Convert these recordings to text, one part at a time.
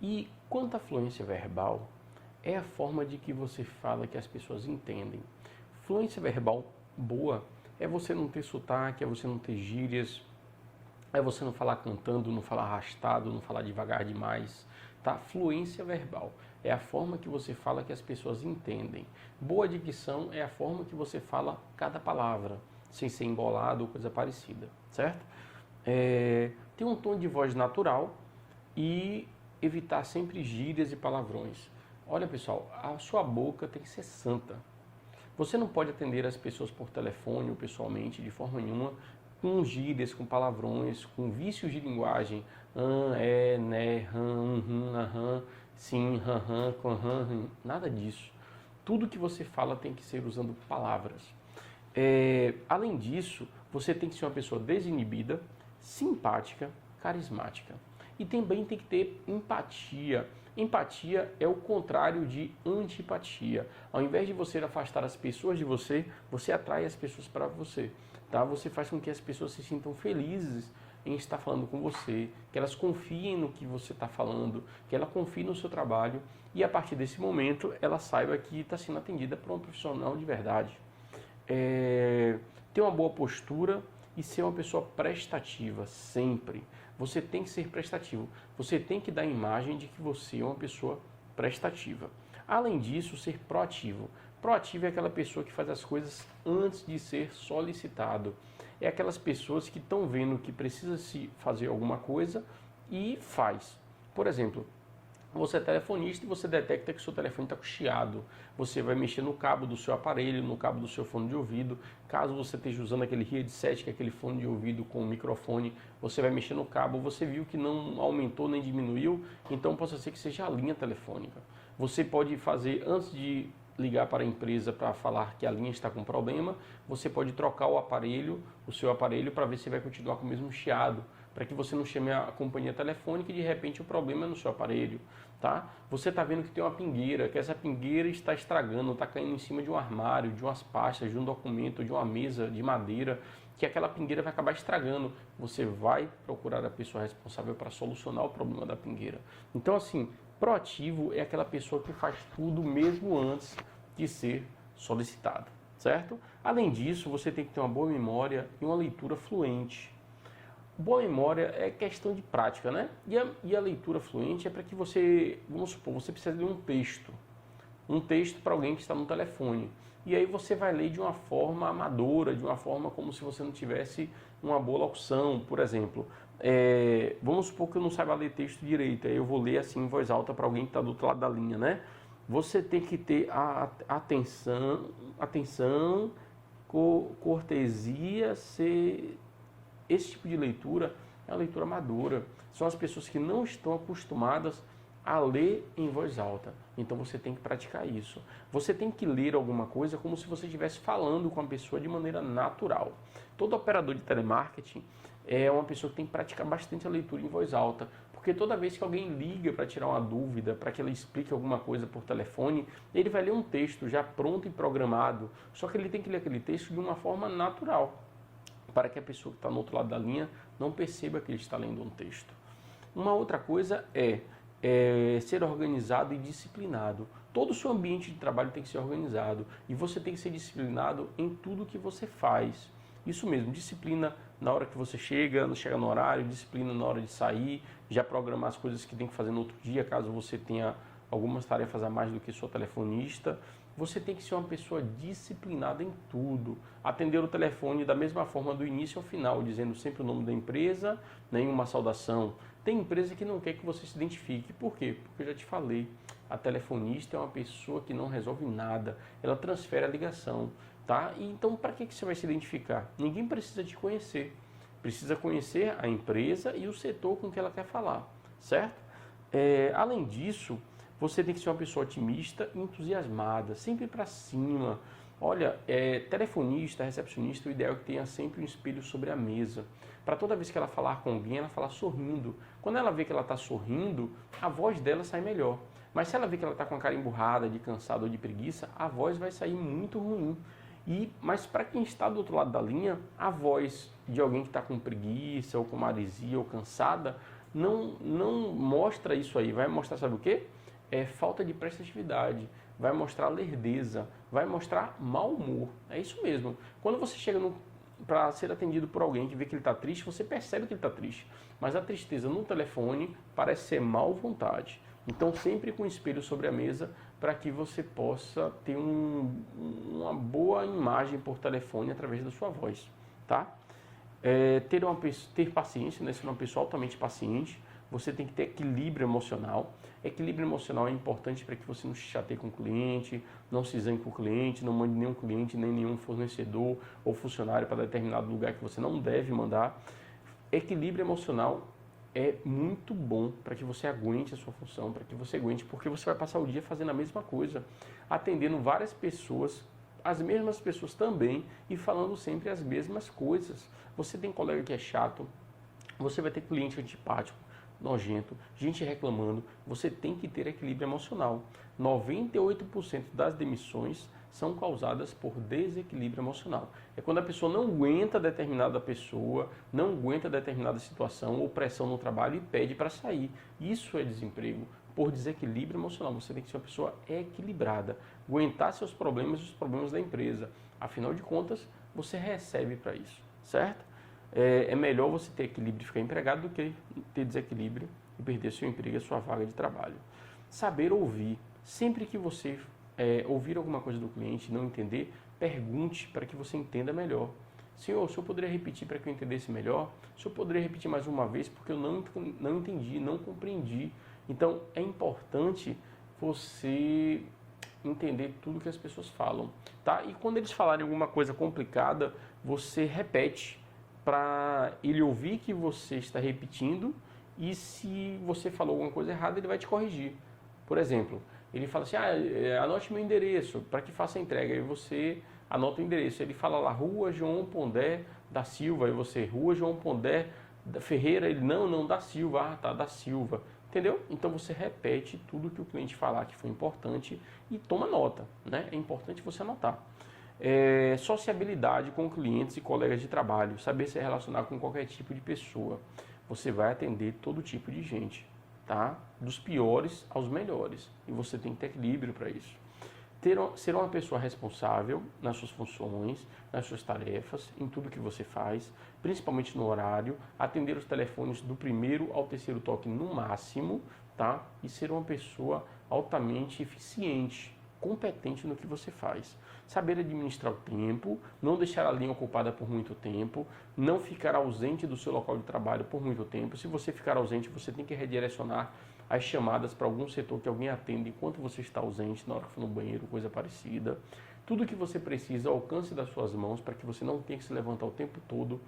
E quanto à fluência verbal, é a forma de que você fala que as pessoas entendem. Fluência verbal boa é você não ter sotaque, é você não ter gírias, é você não falar cantando, não falar arrastado, não falar devagar demais, tá? Fluência verbal é a forma que você fala que as pessoas entendem. Boa dicção é a forma que você fala cada palavra, sem ser embolado ou coisa parecida, certo? Ter um tom de voz natural e evitar sempre gírias e palavrões. Olha, pessoal, a sua boca tem que ser santa. Você não pode atender as pessoas por telefone ou pessoalmente de forma nenhuma com gírias, com palavrões, com vícios de linguagem, né, aham, sim, nada disso. Tudo que você fala tem que ser usando palavras. Além disso, você tem que ser uma pessoa desinibida, simpática, carismática. E também tem que ter empatia. Empatia é o contrário de antipatia. Ao invés de você afastar as pessoas de você, você atrai as pessoas para você. Tá? Você faz com que as pessoas se sintam felizes em estar falando com você, que elas confiem no que você está falando, que ela confie no seu trabalho e a partir desse momento ela saiba que está sendo atendida por um profissional de verdade. Ter uma boa postura e ser uma pessoa prestativa sempre. Você tem que ser prestativo. Você tem que dar a imagem de que você é uma pessoa prestativa. Além disso, ser proativo. Proativo é aquela pessoa que faz as coisas antes de ser solicitado. É aquelas pessoas que estão vendo que precisa se fazer alguma coisa e faz. Por exemplo, você é telefonista e você detecta que seu telefone está com chiado. Você vai mexer no cabo do seu aparelho, no cabo do seu fone de ouvido. Caso você esteja usando aquele headset, que é aquele fone de ouvido com microfone, você vai mexer no cabo. Você viu que não aumentou nem diminuiu, então pode ser que seja a linha telefônica. Você pode fazer, antes de ligar para a empresa para falar que a linha está com problema, você pode trocar o seu aparelho para ver se vai continuar com o mesmo chiado, para que você não chame a companhia telefônica e de repente o problema é no seu aparelho, tá? Você está vendo que tem uma pingueira, que essa pingueira está estragando, está caindo em cima de um armário, de umas pastas, de um documento, de uma mesa de madeira, que aquela pingueira vai acabar estragando. Você vai procurar a pessoa responsável para solucionar o problema da pingueira. Então, assim, proativo é aquela pessoa que faz tudo mesmo antes de ser solicitado, certo? Além disso, você tem que ter uma boa memória e uma leitura fluente. Boa memória é questão de prática, né? E a leitura fluente é para que você, vamos supor, você precisa ler um texto para alguém que está no telefone. E aí você vai ler de uma forma amadora, de uma forma como se você não tivesse uma boa locução, por exemplo. Vamos supor que eu não saiba ler texto direito, aí eu vou ler assim em voz alta para alguém que está do outro lado da linha, né? Você tem que ter a atenção, cortesia, esse tipo de leitura é uma leitura amadora. São as pessoas que não estão acostumadas a ler em voz alta. Então você tem que praticar isso. Você tem que ler alguma coisa como se você estivesse falando com a pessoa de maneira natural. Todo operador de telemarketing é uma pessoa que tem que praticar bastante a leitura em voz alta, porque toda vez que alguém liga para tirar uma dúvida, para que ela explique alguma coisa por telefone, ele vai ler um texto já pronto e programado, só que ele tem que ler aquele texto de uma forma natural, para que a pessoa que está no outro lado da linha não perceba que ele está lendo um texto. Uma outra coisa é ser organizado e disciplinado. Todo o seu ambiente de trabalho tem que ser organizado e você tem que ser disciplinado em tudo que você faz. Isso mesmo, disciplina na hora que você chega no horário, disciplina na hora de sair, já programar as coisas que tem que fazer no outro dia, caso você tenha algumas tarefas a mais do que sua telefonista. Você tem que ser uma pessoa disciplinada em tudo. Atender o telefone da mesma forma do início ao final, dizendo sempre o nome da empresa, nenhuma saudação. Tem empresa que não quer que você se identifique. Por quê? Porque eu já te falei, a telefonista é uma pessoa que não resolve nada. Ela transfere a ligação, tá? E então, para que você vai se identificar? Ninguém precisa te conhecer. Precisa conhecer a empresa e o setor com que ela quer falar, certo? Além disso, você tem que ser uma pessoa otimista e entusiasmada, sempre para cima. Olha, telefonista, recepcionista, o ideal é que tenha sempre um espelho sobre a mesa. Para toda vez que ela falar com alguém, ela falar sorrindo. Quando ela vê que ela está sorrindo, a voz dela sai melhor. Mas se ela vê que ela está com a cara emburrada, de cansado ou de preguiça, a voz vai sair muito ruim. Mas para quem está do outro lado da linha, a voz de alguém que está com preguiça, ou com maresia, ou cansada, não mostra isso aí, vai mostrar, sabe o quê? É falta de prestatividade, vai mostrar lerdeza, vai mostrar mau humor. É isso mesmo. Quando você chega para ser atendido por alguém que vê que ele está triste, você percebe que ele está triste. Mas a tristeza no telefone parece ser mal vontade. Então, sempre com o espelho sobre a mesa para que você possa ter uma boa imagem por telefone através da sua voz, tá? Ter paciência, né? Ser uma pessoa altamente paciente, você tem que ter equilíbrio emocional. Equilíbrio emocional é importante para que você não se chateie com o cliente, não se zangue com o cliente, não mande nenhum cliente, nem nenhum fornecedor ou funcionário para determinado lugar que você não deve mandar. Equilíbrio emocional é muito bom para que você aguente a sua função, para que você aguente, porque você vai passar o dia fazendo a mesma coisa, atendendo várias pessoas, as mesmas pessoas também, e falando sempre as mesmas coisas. Você tem colega que é chato, você vai ter cliente antipático, nojento, gente reclamando. Você tem que ter equilíbrio emocional. 98% das demissões são causadas por desequilíbrio emocional. É quando a pessoa não aguenta determinada pessoa, não aguenta determinada situação ou pressão no trabalho e pede para sair. Isso é desemprego por desequilíbrio emocional. Você tem que ser uma pessoa equilibrada, aguentar seus problemas e os problemas da empresa. Afinal de contas, você recebe para isso, certo? É melhor você ter equilíbrio e ficar empregado do que ter desequilíbrio e perder seu emprego e a sua vaga de trabalho. Saber ouvir. Sempre que você ouvir alguma coisa do cliente e não entender, pergunte para que você entenda melhor. Senhor, o senhor poderia repetir para que eu entendesse melhor? O senhor poderia repetir mais uma vez porque eu não entendi, não compreendi. Então, é importante você entender tudo que as pessoas falam, tá? E quando eles falarem alguma coisa complicada, você repete para ele ouvir que você está repetindo e se você falou alguma coisa errada, ele vai te corrigir. Por exemplo, ele fala assim, anote meu endereço para que faça a entrega. Aí você anota o endereço. Ele fala lá, Rua João Pondé da Silva. Aí você, Rua João Pondé da Ferreira. Ele, não, da Silva. Ah, tá, da Silva. Entendeu? Então você repete tudo que o cliente falar que foi importante e toma nota, né? É importante você anotar. Sociabilidade com clientes e colegas de trabalho, saber se relacionar com qualquer tipo de pessoa. Você vai atender todo tipo de gente, tá? Dos piores aos melhores. E você tem que ter equilíbrio para isso. Ser uma pessoa responsável nas suas funções, nas suas tarefas, em tudo que você faz, principalmente no horário, atender os telefones do primeiro ao terceiro toque no máximo, tá? E ser uma pessoa altamente eficiente, competente no que você faz. Saber administrar o tempo, não deixar a linha ocupada por muito tempo, não ficar ausente do seu local de trabalho por muito tempo. Se você ficar ausente, você tem que redirecionar as chamadas para algum setor que alguém atenda enquanto você está ausente, na hora que for no banheiro, coisa parecida. Tudo que você precisa ao alcance das suas mãos para que você não tenha que se levantar o tempo todo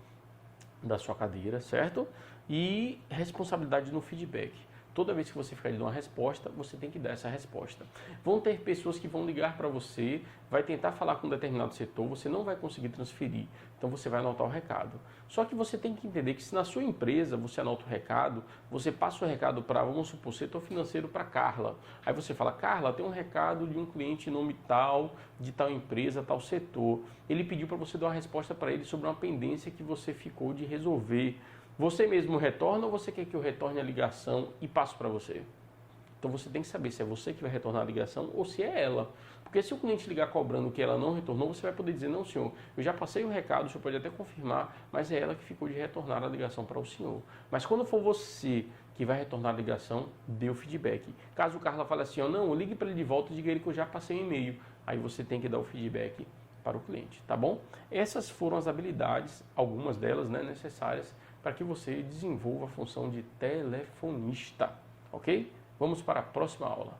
da sua cadeira, certo? E responsabilidade no feedback. Toda vez que você ficar de uma resposta, você tem que dar essa resposta. Vão ter pessoas que vão ligar para você, vai tentar falar com um determinado setor, você não vai conseguir transferir. Então você vai anotar o recado. Só que você tem que entender que se na sua empresa você anota o recado, você passa o recado para, vamos supor, setor financeiro para Carla. Aí você fala, Carla, tem um recado de um cliente em nome tal, de tal empresa, tal setor. Ele pediu para você dar uma resposta para ele sobre uma pendência que você ficou de resolver. Você mesmo retorna ou você quer que eu retorne a ligação e passo para você? Então você tem que saber se é você que vai retornar a ligação ou se é ela. Porque se o cliente ligar cobrando que ela não retornou, você vai poder dizer, não senhor, eu já passei o recado, o senhor pode até confirmar, mas é ela que ficou de retornar a ligação para o senhor. Mas quando for você que vai retornar a ligação, dê o feedback. Caso o Carla fale assim, não, ligue para ele de volta e diga ele que eu já passei o e-mail. Aí você tem que dar o feedback para o cliente, tá bom? Essas foram as habilidades, algumas delas, né, necessárias para que você desenvolva a função de telefonista, ok? Vamos para a próxima aula.